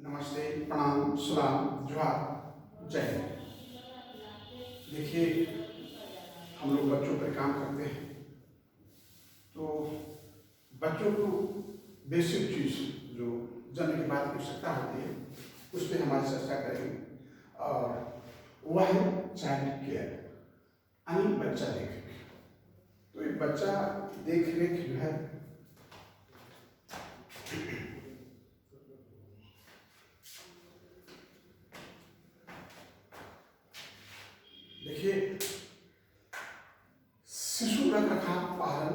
नमस्ते, प्रणाम, सलाम, जोहार, जय हिंद। देखिए, हम लोग बच्चों पर काम करते हैं, तो बच्चों को बेसिक चीज़ जो जन्म के बाद की आवश्यकता होती है, उस पर हमारी चर्चा करेंगे और वह है चाइल्ड केयर, यानी बच्चा देख रेख। तो एक बच्चा देख रेख जो है देखिए, शिशु रखरखाव, पालन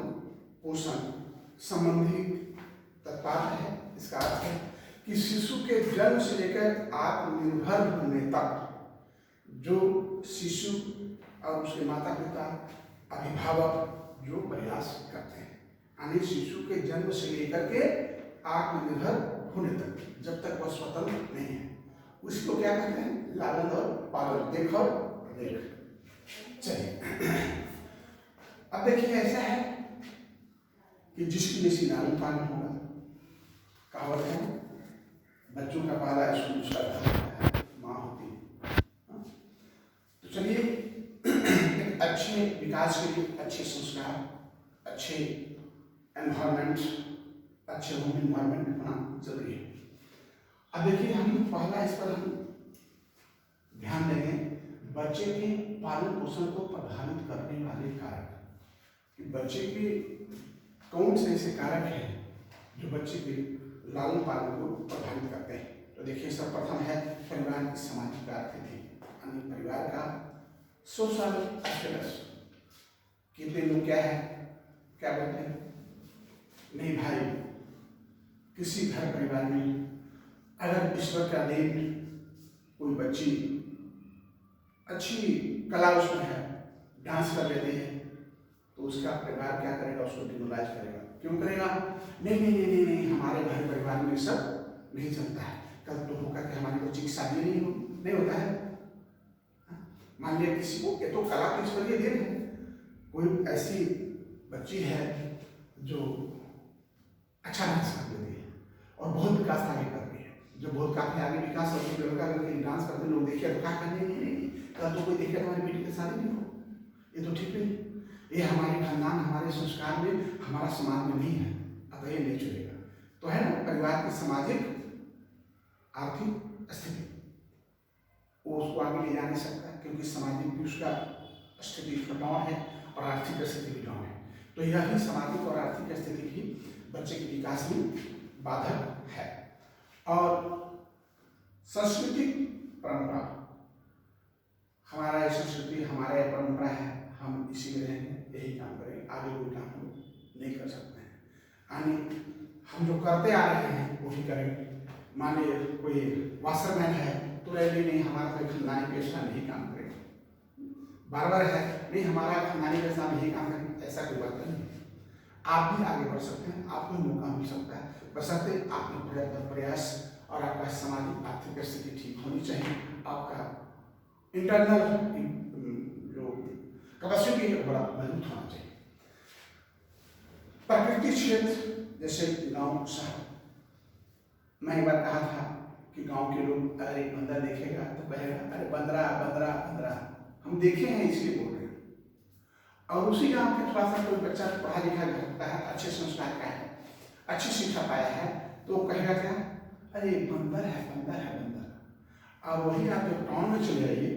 पोषण संबंधी तत्पर है। इसका अर्थ है कि शिशु के जन्म से लेकर आत्मनिर्भर होने तक जो शिशु और उसके माता पिता अभिभावक जो प्रयास करते हैं, यानी शिशु के जन्म से लेकर के आत्मनिर्भर होने तक, जब तक वह स्वतंत्र नहीं है, उसको क्या कहते हैं? लालन और पालन, देख और रेख। चलिए, अब देखिए, ऐसा है कि जिसकी जैसी लालन पालन होगा, कहावत है, बच्चों का पहला स्कूल उसका घर माँ होती है। तो चलिए, एक अच्छे विकास के लिए अच्छे संस्कार, अच्छे एनवायरमेंट, अच्छे होम एनवायरमेंट होना जरूरी है। अब देखिए, हम पहला इस पर हम ध्यान देंगे बच्चे के पालन पोषण को प्रभावित करने वाले कारक, कि बच्चे के कौन से ऐसे कारक हैं जो बच्चे के लालन पालन को प्रभावित करते हैं। तो देखिए, सर्वप्रथम है परिवार की सामाजिक आर्थिक, यानी परिवार का सोशल स्टेटस। कितने लोग क्या है, क्या बोलते हैं, नहीं भाई, किसी घर परिवार में अगर ईश्वर का दिन कोई बच्ची अच्छी कला उसमें है, डांस कर लेते हैं, तो उसका परिवार क्या करेगा? उसको डिमोलाइज करेगा। क्यों करेगा? नहीं नहीं नहीं नहीं नहीं, हमारे घर परिवार में सब नहीं चलता है, कल तो होगा कि हमारी बच्ची की शादी नहीं होता है। मान लिया किसी को, ये तो कला की ईश्वरीय देन है, कोई ऐसी बच्ची है जो अच्छा डांस कर लेती है और बहुत विकास आगे कर रही है, जो बहुत काफी आगे विकास और डांस करते लोग देखे तो क्या करने नहीं, कल तो कोई देखे हमारी बेटी की शादी नहीं हो, ये तो ठीक नहीं, ये हमारे खानदान, हमारे संस्कार में, हमारा समाज में नहीं है, अतः ये नहीं चलेगा। तो है ना, परिवार की सामाजिक आर्थिक स्थिति, वो उसको आगे ले जा नहीं सकता, क्योंकि सामाजिक भी उसका स्थिति डाउन है और आर्थिक स्थिति भी डाउन है। तो यह भी सामाजिक और आर्थिक स्थिति भी बच्चे के विकास में बाधक है। और सांस्कृतिक परंपरा, हमारा संस्कृति, हमारा परंपरा है, हम इसी में रहेंगे, यही काम करेंगे, आगे कोई काम हम नहीं कर सकते हैं, यानी हम जो करते आ रहे हैं वही करेंगे। मान लीजिए कोई वाशरमैन है, तो नहीं, हमारा कोई खानदानी पेशा नहीं काम करेगा। बार्बर है, नहीं, हमारा खानदानी पेशा नहीं काम करेगा, ऐसा कोई बात नहीं है। आप भी आगे बढ़ सकते हैं, आपको मौका मिल सकता है, बशर्ते आपके प्रयास और आपका सामाजिक आर्थिक स्थिति ठीक होनी चाहिए, आपका इंटरनल जो कैपेसिटी है बड़ा मजबूत होना चाहिए। प्राकृतिक क्षेत्र जैसे गांव शहर, मैं एक बार कहा था कि गांव के लोग अगर एक बंदर देखेगा तो कहेगा, अरे बंदरा बंदरा बंदरा, हम देखे हैं इसलिए बोल रहे हैं। और उसी गांव के थोड़ा सा कोई बच्चा पढ़ा लिखा घटता है, अच्छे संस्कार का है, अच्छी शिक्षा पाया है, तो कहेगा क्या? अरे बंदर है बंदर है बंदर। और वही आप जब टाउन में चले जाइए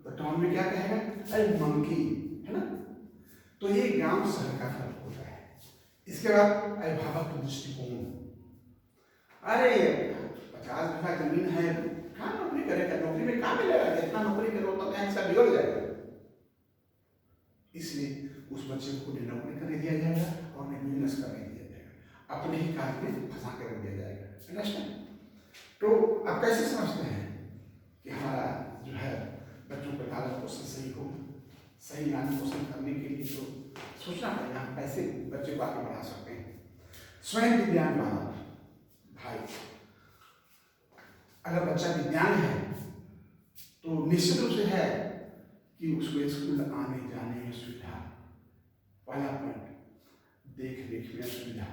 तो टाउन में क्या कहेगा? अरे मंकी, है ना। तो ये गांव शहर का फर्क होता है। इसके बाद अभिभावक दृष्टिकोण, अरे 50 बीघा जमीन है, कहाँ नौकरी करेगा? नौकरी में कहाँ मिलेगा? जितना नौकरी करो तो क्या हिस्सा बिगड़ जाएगा। इसलिए उस बच्चे को न नौकरी करने दिया जाएगा और न बिजनेस करने दिया जाएगा, अपने ही कार्य में फंसा कर रख दिया जाएगा। अंडरस्टैंड? तो आप कैसे समझते हैं कि हमारा जो है बच्चों का पालन पोषण सही हो, सही लालन पोषण करने के लिए तो सोचना पड़ेगा हम कैसे बच्चे को आगे बढ़ा सकते हैं। स्वयं विज्ञान वाला भाई, अगर बच्चा विज्ञान है तो निश्चित रूप से है कि उसको स्कूल आने जाने में सुविधा, पहला पॉइंट, देख रेख में सुविधा,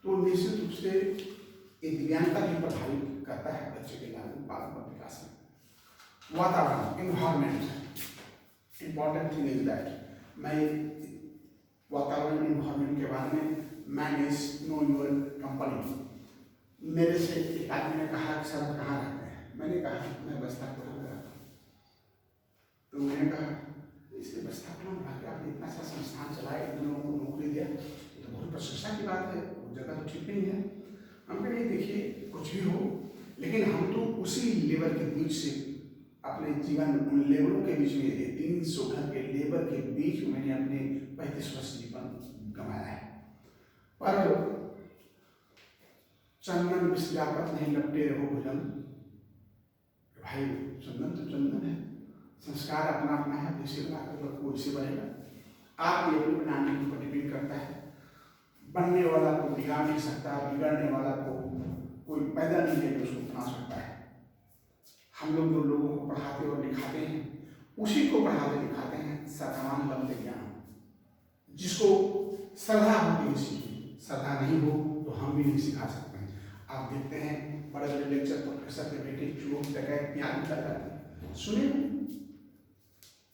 तो निश्चित रूप से विज्ञान का भी प्रभावित करता जाता है बच्चे के लालन पालन और विकास में। वातावरण, environment, important thing is that मैं वातावरण इन्वायरमेंट के बारे में मैनेज नो योर कंपनी। मेरे से एक आदमी ने कहा कि सर आप कहाँ रहते हैं? मैंने कहा मैं बस्तापुर में रहता हूँ। तो मैंने कहा इसलिए बस्तापुर में रह के आपने इतना सा संस्थान चलाया, इतने लोगों को नौकरी दिया, ये तो बहुत प्रशंसा की बात है, वो जगह तो ठीक नहीं है। हम कह नहीं, देखिए कुछ भी हो, लेकिन हम तो उसी लेबर के बीच से अपने जीवन उन लेबरों के बीच में 300 घर के लेबर के बीच में मैंने अपने 35 वर्ष जीवन गंवाया है। पर चंदन विश्वापत नहीं लपटे रहो भुजन, भाई चंदन तो चंदन है, संस्कार अपना अपना है, जैसे बनाकर वैसे बनेगा। आप ये अपनी बनाने के ऊपर डिपेंड करता है। बनने वाला को बिगाड़ नहीं सकता, बिगड़ने वाला को कोई पैदा नहीं है जो उसको बना सकता है। हम लोग जो लोगों को पढ़ाते और लिखाते हैं उसी को पढ़ाते लिखाते हैं श्रद्धावान बनते ज्ञान। जिसको श्रद्धा होती है सीखी, श्रद्धा नहीं हो तो हम भी नहीं सिखा सकते हैं। आप देखते हैं बड़े बड़े लेक्चर प्रोफेसर के बेटे चोर डकैत ज्ञान कर जाते हैं, सुने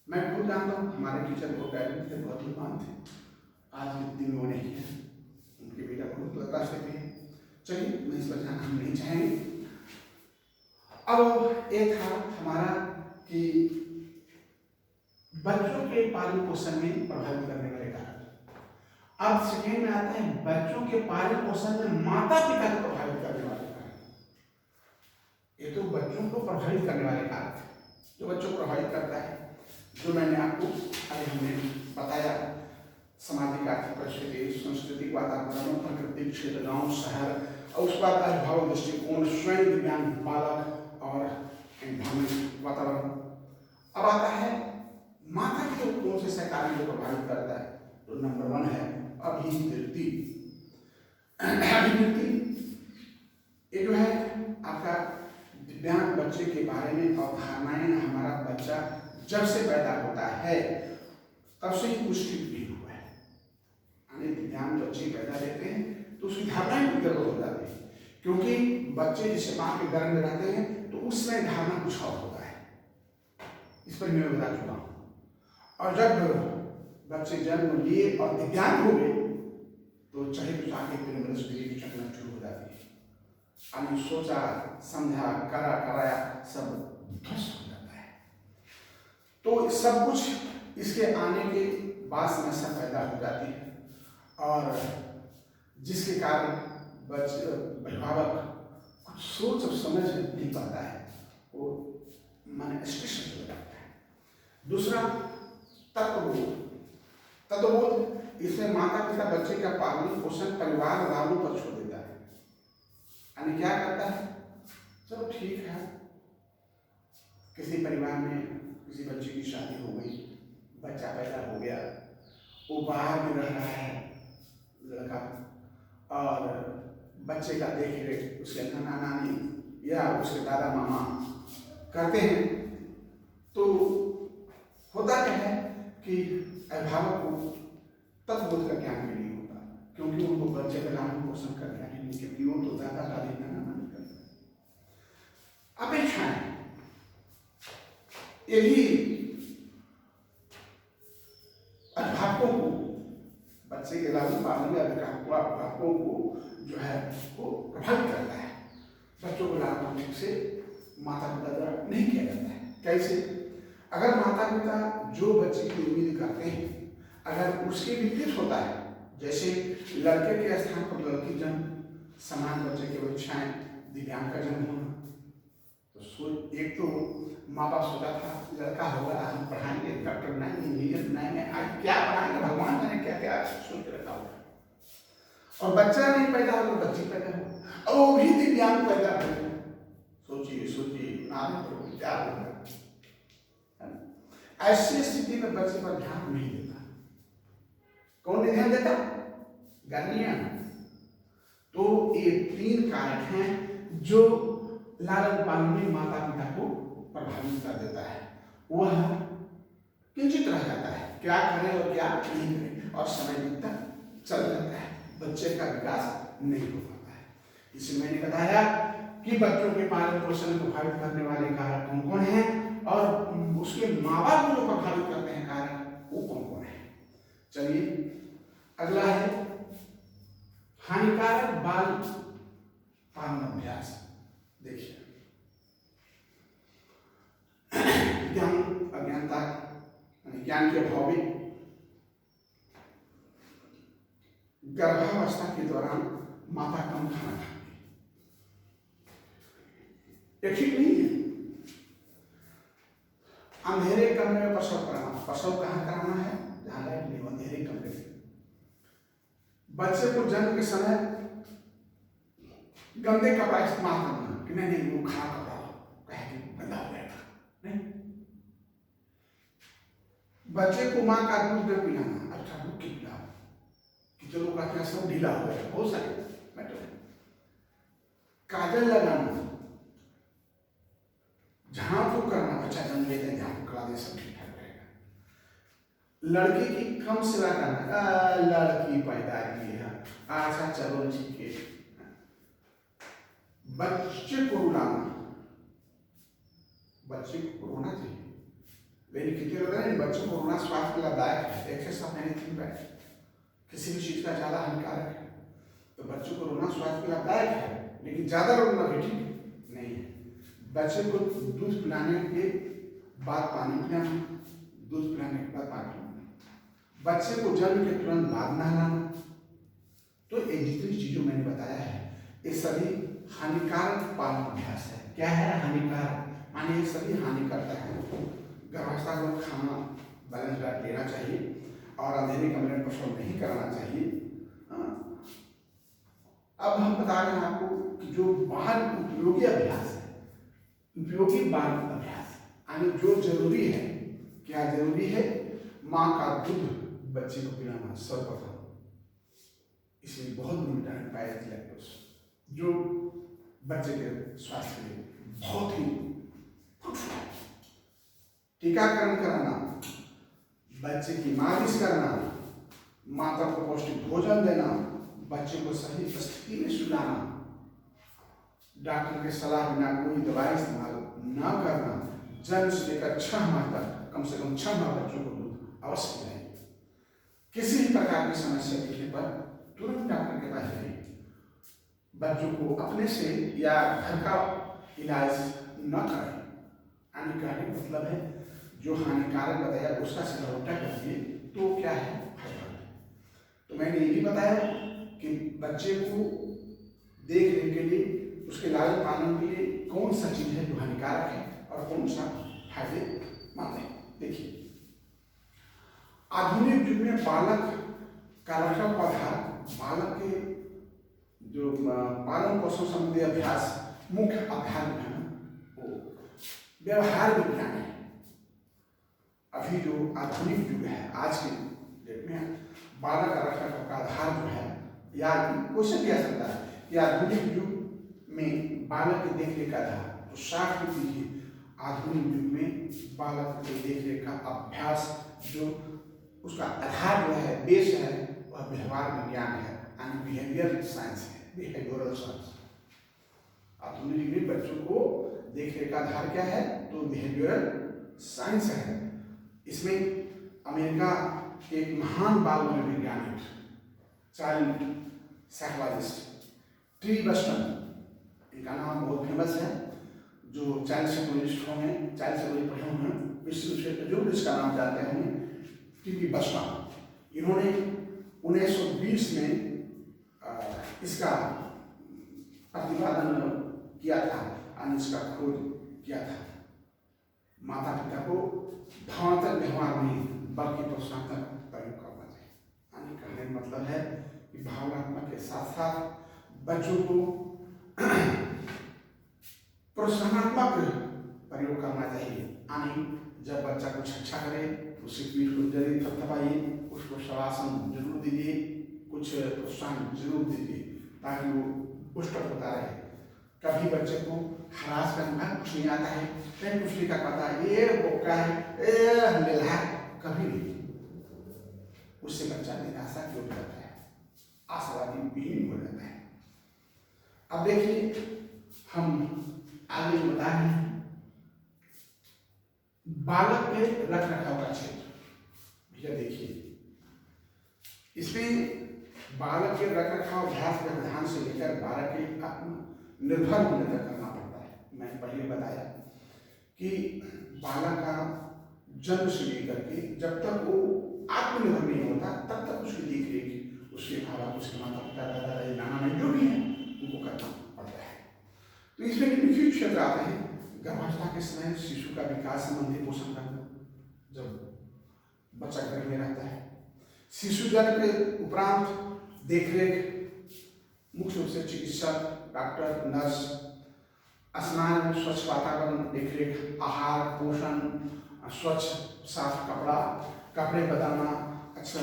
मैं खुद जानता हूँ। हमारे टीचर को डायरेक्ट थे, बहुत विद्वान थे, आज के दिन वो नहीं है, उनके बेटा बहुत प्रकाश देते हैं। चलिए मैं इस पर जाना हम नहीं चाहेंगे। अब ये था हमारा कि बच्चों के पालन पोषण में प्रभावित करने वाले कारक। अब सेकेंड में आता है बच्चों के पालन पोषण में माता पिता को प्रभावित करने वाले कारक। ये तो बच्चों को प्रभावित करने वाले कारक है। जो बच्चों को प्रभावित करता है, जो मैंने आपको अभी हमने बताया, सामाजिक आर्थिक परिस्थिति, सांस्कृतिक वातावरण, प्राकृतिक क्षेत्र, गांव शहर, और उसके बाद अभिभावक दृष्टिकोण, स्वयं दिव्यांग बालक और एनवायरमेंट वातावरण। अब आता है माता के कौन से सहकारी को प्रभावित करता है। तो नंबर 1 है अभिवृत्ति। अभिवृत्ति ये जो है आपका दिव्यांग बच्चे के बारे में अवधारणाएं हमारा बच्चा जब से पैदा होता है तब से ही पुष्टि भी हुआ है। यानी दिव्यांग बच्चे पैदा लेते हैं तो उसकी धारणाएं भी गड़बड़ हो जाती है, क्योंकि बच्चे जैसे माँ के गर्भ में रहते हैं तो उसमें धारणा कुछ और होता है। इस पर मैं बता चुका हूँ। और जब बच्चे जन्म लिए और दिव्यांग हो गए तो चाहे तो आगे की चलना शुरू हो जाती है। यानी सोचा समझा कराया सब ध्वस्त हो जाता है। तो सब कुछ इसके आने के बाद समस्या पैदा हो जाती है, और जिसके कारण बच्चे अभिभावक कुछ सोच और समझ नहीं पाता है, वो मन स्टेशन हो जाता है। दूसरा तत्वबोध। तत्वबोध इसमें माता पिता बच्चे का पालन पोषण परिवार वालों पर छोड़ देता है। यानी क्या करता है, चलो ठीक है, किसी परिवार में किसी बच्चे की शादी हो गई, बच्चा पैदा हो गया, वो बाहर में रह रहा है लड़का, और बच्चे का देख रेख उसके नाना नानी या उसके दादा मामा करते हैं। तो होता क्या है कि अभिभावक को तत्वबोध का ज्ञान भी नहीं होता, क्योंकि उनको बच्चे का लालन पोषण कर रहा है, क्योंकि वो तो दादा दादी नाना नानी करते हैं। अपेक्षाएं, यही अभिभावकों को बच्चे के लालन पालन में अभिभावकों को जो है वो प्रभावित करता है। बच्चों को लालन ठीक से माता पिता द्वारा नहीं किया जाता है। कैसे? अगर माता पिता जो बच्चे की उम्मीद करते हैं अगर उसके विपरीत होता है, जैसे लड़के के स्थान पर लड़की जन्म, समान बच्चे की अपेक्षाएं, दिव्यांग का जन्म होना, तो एक तो माँ बाप सोचा था लड़का होगा हम पढ़ाएंगे, डॉक्टर बनाएंगे, इंजीनियर बनाएंगे, आज क्या पढ़ाएंगे भगवान जाने क्या क्या सोच रखा होगा, और बच्चा नहीं पैदा हो तो बच्ची पैदा हो, और वो भी दिव्यांग पैदा हो। सोचिए सोचिए नारे पर क्या होगा। ऐसी स्थिति में बच्चे पर ध्यान नहीं देता। कौन नहीं ध्यान देता? गार्डियन। तो ये 3 कारक हैं जो लालन पालन में माता पिता को प्रभावित कर देता है। वह किंचित रह जाता है, क्या करें और क्या नहीं करें, और समय बीतता चल जाता है, बच्चे का विकास नहीं हो पाता है। इसलिए मैंने बताया कि बच्चों के पालन पोषण को प्रभावित करने वाले कारक कौन कौन हैं और उसके माँ बाप को जो प्रभावित करते हैं कारक वो कौन कौन है। चलिए अगला है हानिकारक बाल पालन अभ्यास। देखिए ज्ञान अज्ञानता ज्ञान के अभाव में गर्भावस्था के दौरान माता कम खाना खाती है, ठीक नहीं है। अंधेरे कमरे में प्रसव कराना, प्रसव कहाँ कराना है, जहाँ लाइट नहीं, अंधेरे कमरे में। बच्चे को जन्म के समय गंदे कपड़ा इस्तेमाल करना कि नहीं वो खराब कपड़ा कहे कि गंदा हो जाएगा, नहीं। बच्चे को माँ का दूध न पिलाना, अच्छा दूध क्यों पिलाओ कि चलो का सब ढीला हो गया, बहुत सारे मैटर है। काजल लगाना, झाड़ फूक करना, बच्चा जन्म लेते हैं झाड़ फूक करा दे सब ठीक ठाक रहेगा। लड़की की कम सेवा करना, लड़की पैदा की है, अच्छा चलो ठीक है। बच्चे को रुलाना, बच्चे को रोना चाहिए, लेकिन कितने लोग हैं बच्चों को रोना स्वास्थ्य के लाभदायक है, एक्सेस ऑफ एनीथिंग बैड, किसी भी चीज का ज्यादा हानिकारक है। तो बच्चों को रोना स्वास्थ्य के लाभदायक है, लेकिन ज्यादा रोना भी ठीक नहीं है। बच्चे को दूध पिलाने के बाद पानी पिलाना, दूध पिलाने के बाद पानी पिलाना, बच्चे को जन्म के तुरंत बाद नहलाना। तो ये जितनी चीजों मैंने बताया है ये सभी हानिकारक पालन अभ्यास है। क्या है हानिकारक, माने ये सभी हानि करता है। गर्भावस्था में खाना बैलेंस डाइट लेना चाहिए और अंधेरे कमरे में प्रसव नहीं कराना चाहिए। अब हम बता रहे हैं आपको कि जो बाल उपयोगी अभ्यास है, उपयोगी बाल अभ्यास यानी जो जरूरी है, क्या जरूरी है, माँ का दूध बच्चे को पिलाना सर्वप्रथम, इसमें बहुत विटामिन पाया जाता है जो बच्चे के स्वास्थ्य के लिए बहुत ही फ्रूटफुल है। टीकाकरण कराना, बच्चे की मालिश करना, माता को पौष्टिक भोजन देना, बच्चे को सही स्थिति में सुलाना, डॉक्टर के सलाह बिना कोई दवाई इस्तेमाल न करना, जन्म से लेकर 6 माह तक कम से कम 6 माह बच्चों को दूध अवश्य पिलाएं। किसी भी प्रकार की समस्या दिखने पर तुरंत डॉक्टर के पास जाइए। बच्चों को अपने से या घर का इलाज न करें। हानिकारक मतलब है जो हानिकारक बताया उसका सीधा उल्टा कर दिए तो क्या है फायदा। तो मैंने ये भी बताया कि बच्चे को देख रेख के लिए, उसके लालन पालन के लिए कौन सा चीज है जो हानिकारक है और कौन सा फायदेमंद है। देखिए आधुनिक युग में बालक का रखरखाव का आधार, बालक के जो पालन पोषण संबंधी अभ्यास मुख्य आधार जो है वो व्यवहार विज्ञान है। अभी जो आधुनिक युग है आज के डेट में बालक का रखरखाव का आधार जो है, या क्वेश्चन किया सकता है कि आधुनिक युग में बालक की देखरेख का आधार, तो 60 कीजिए आधुनिक युग में बालक के देखरेख का अभ्यास जो उसका आधार जो है, बेस है, वह व्यवहार विज्ञान है यानी बिहेवियर साइंस है, बिहेवियरल साइंस। आधुनिक युग में बच्चों को देखरेख का आधार क्या है, तो बिहेवियरल साइंस है। इसमें अमेरिका के एक महान बाल मनोवैज्ञानिक, चाइल्ड साइकोलॉजिस्ट टी बस्टन, इनका नाम बहुत फेमस है, जो चाइल्ड साइकोलॉजिस्ट होंगे, चाइल्ड साइकोलॉजी पढ़े होंगे, विश्व जो इसका नाम जानते होंगे, टी बस्टन। इन्होंने 1920 में इसका प्रतिपादन किया था और इसका खोज किया था। माता पिता को भावनात्मक व्यवहार नहीं बल्कि प्रोत्साहन प्रयोग करना चाहिए। यानी कहने का मतलब है कि भावनात्मक के साथ साथ बच्चों को प्रोत्साहनात्मक प्रयोग करना चाहिए। यानी जब बच्चा कुछ अच्छा करे तो उसकी पीठ को जरूर थपथपाइए, उसको शवासन जरूर दीजिए, कुछ प्रोत्साहन जरूर दीजिए ताकि वो पुष्ट होता रहे। कभी बच्चे को हरास करना, कुछ नहीं आता है, कहीं कुछ नहीं कर पाता, ये बोका है, है, कभी नहीं, उससे बच्चा निराशा की ओर जाता है, आशावादी विहीन हो जाता है। अब देखिए हम आगे जो बता रहे हैं, बालक के रख रखाव का क्षेत्र। भैया देखिए, इसमें बालक के रख रखाव अभ्यास व्यवधान से लेकर बालक के आत्मनिर्भर होने तक करना पड़ता है। मैंने पहले बताया कि बालक का जन्म से लेकर के जब तक वो आत्मनिर्भर नहीं होता तब तक उसकी देख रेख उसके माँ बाप, उसके माता पिता, दादा दादी, नाना नानी जो भी है उनको करना पड़ता है। तो इसमें निम्नलिखित क्षेत्र आते हैं। गर्भावस्था के समय शिशु का विकास संबंधी पोषण करना, जब बच्चा घर में रहता है। शिशु जन्म के उपरांत देखरेख, मुख्य रूप से चिकित्सक, डॉक्टर, नर्स, स्नान, स्वच्छ वातावरण, देखरेख, आहार, पोषण, स्वच्छ साफ कपड़े बदलना, अच्छा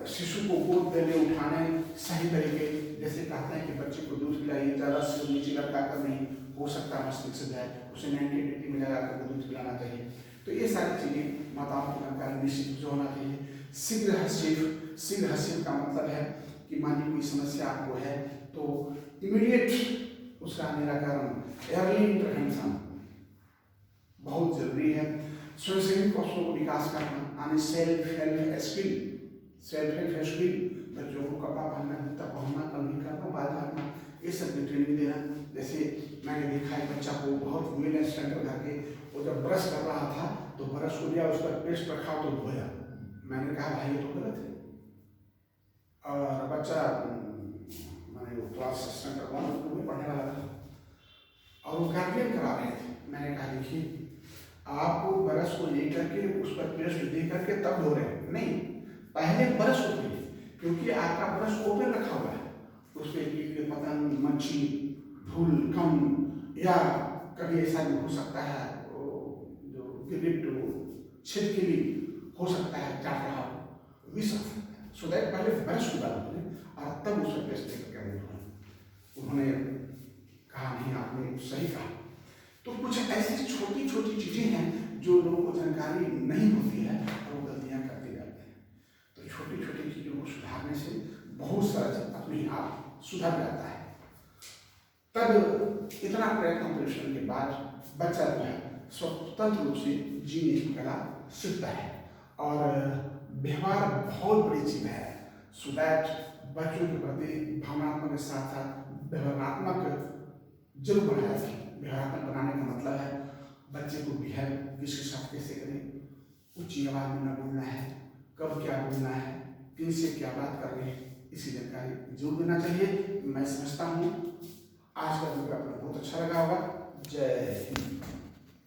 शिशु को गोद देने उठाने सही तरीके, जैसे कहते हैं कि बच्चे को दूध पिलाइए, ज़्यादा सिर नीचे लटका कर नहीं, हो सकता है मस्तिष्क से जाए, उसे 90 में लगा कर दूध पिलाना चाहिए। तो ये सारी चीज़ें माताओं की जानकारी निश्चित रूप से होना चाहिए। शीघ्र हस्तक्षेप का मतलब है कि मानिए कोई समस्या आपको है तो इमीडिएट उसका निराकरण, अर्ली इंटरवेंशन बहुत जरूरी है। स्वयंसेवी कौशलों को विकास करना, यानी सेल्फ हेल्प स्किल, बच्चों को कपड़ा पहनना, जूता पहनना, कंघी करना, बाल काटना, ये सब की ट्रेनिंग देना। जैसे मैंने देखा है बच्चा को बहुत वेल स्टैंडर्ड करके वो जब ब्रश कर रहा था तो ब्रश को लिया, उस पर पेस्ट रखा तो धोया। मैंने कहा भाई ये तो गलत है। और बच्चा मैंने वो क्लास स्टैंडर्ड 1 में पढ़ने वाला था और वो गार्जियन करा रहे थे। मैंने कहा देखिए, आपको ब्रश को लेकर के उस पर पेस्ट दे करके तब धो रहे हैं, नहीं, पहले ब्रश को धोइए, क्योंकि आपका ब्रश ओपन रखा हुआ है, उस पर कीड़े, पतंग, मच्छी, धूल, कम, या कभी ऐसा भी हो सकता है जो गिरगिट, छिटकिली हो सकता है, चाट रहा हो, विष आ सकता है। सो दैट पहले ब्रश को डाल दें और तब उस पर पेस्ट देकर धोएं। उन्होंने कहा नहीं, आपने सही कहा। तो कुछ ऐसी छोटी छोटी चीजें हैं जो लोगों को जानकारी नहीं होती है और वो गलतियां करते जाते हैं। तो छोटी छोटी चीजों को सुधारने से बहुत सारा अपने आप सुधर जाता है। तब इतना प्रयत्न परिश्रम के बाद बच्चा जो है स्वतंत्र रूप से जीने की कला सीखता है और व्यवहार बहुत बड़ी चीज है। सो दैट बच्चों के प्रति भावनात्मक के साथ साथ व्यवहारात्मक जरूर बनाया जाए। व्यवहारात्मक बनाने का मतलब है बच्चे को बिहेव किसके साथ कैसे करें, ऊंची आवाज में न बोलना है, कब क्या बोलना है, किन से क्या बात कर रहे हैं, इसकी जानकारी जरूर देना चाहिए। मैं समझता हूँ आज का वीडियो आपको बहुत अच्छा लगा होगा। जय हिंद।